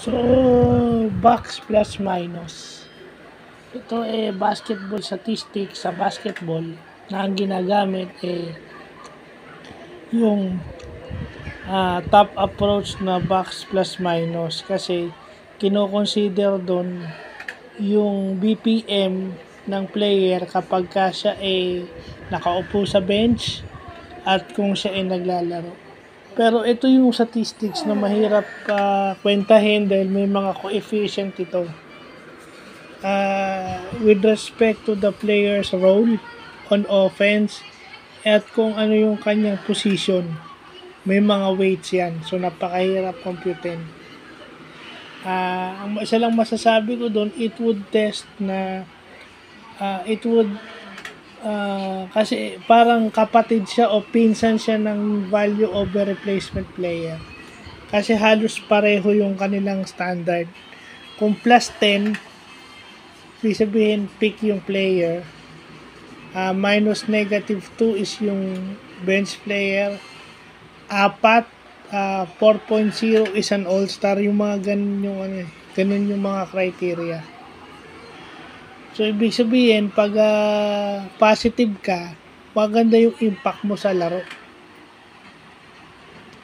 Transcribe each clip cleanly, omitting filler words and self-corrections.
So, box plus minus. Ito basketball statistics sa basketball na ang ginagamit yung top approach na box plus minus kasi kino-consider doon yung BPM ng player kapag siya nakaupo sa bench at kung siya naglalaro. Pero ito yung statistics na mahirap kwentahin dahil may mga coefficient ito. With respect to the player's role on offense at kung ano yung kanyang position. May mga weights yan. So, napakahirap computin. Ang isa lang masasabi ko doon, it would test na kasi parang kapatid siya o pinsan siya ng value over replacement player. Kasi halos pareho yung kanilang standard. Kung plus 10, ibig sabihin pick yung player. Minus negative 2 is yung bench player. 4.0 is an all-star. Yung mga ganun yung mga criteria. So, ibig sabihin, pag positive ka, maganda yung impact mo sa laro.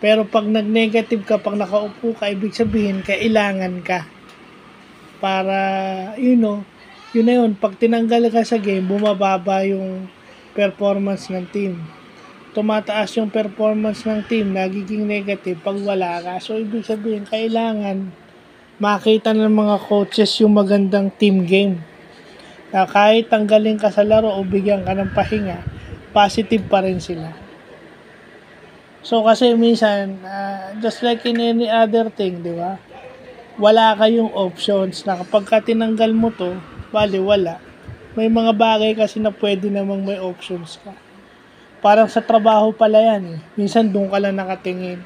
Pero pag nag-negative ka, pag nakaupo ka, ibig sabihin, kailangan ka. Para, yun na yun. Pag tinanggal ka sa game, bumababa yung performance ng team. Tumataas yung performance ng team, nagiging negative pag wala ka. So, ibig sabihin, kailangan makita ng mga coaches yung magandang team game. Na kahit tanggalin ka sa laro o bigyan ka ng pahinga, positive pa rin sila. So, kasi minsan, just like in any other thing, di ba? Wala kayong options na kapag ka tinanggal mo to, wala. May mga bagay kasi na pwede namang may options ka. Parang sa trabaho pala yan. Minsan doon ka lang nakatingin.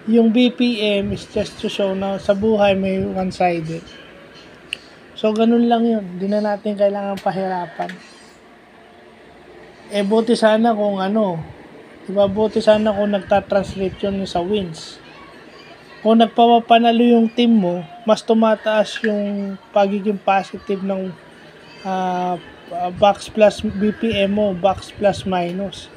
Yung BPM is just to show na sa buhay may one-sided. So, ganun lang yun. Hindi na natin kailangan pahirapan. Buti sana kung diba, buti sana kung nagtatranslate yun sa wins. Kung nagpapanalo yung team mo, mas tumataas yung pagiging positive ng box plus BPM mo, box plus minus.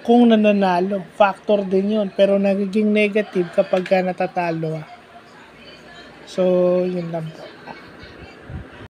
Kung nananalo, factor din yun. Pero nagiging negative kapag natatalo. So, yun lang po.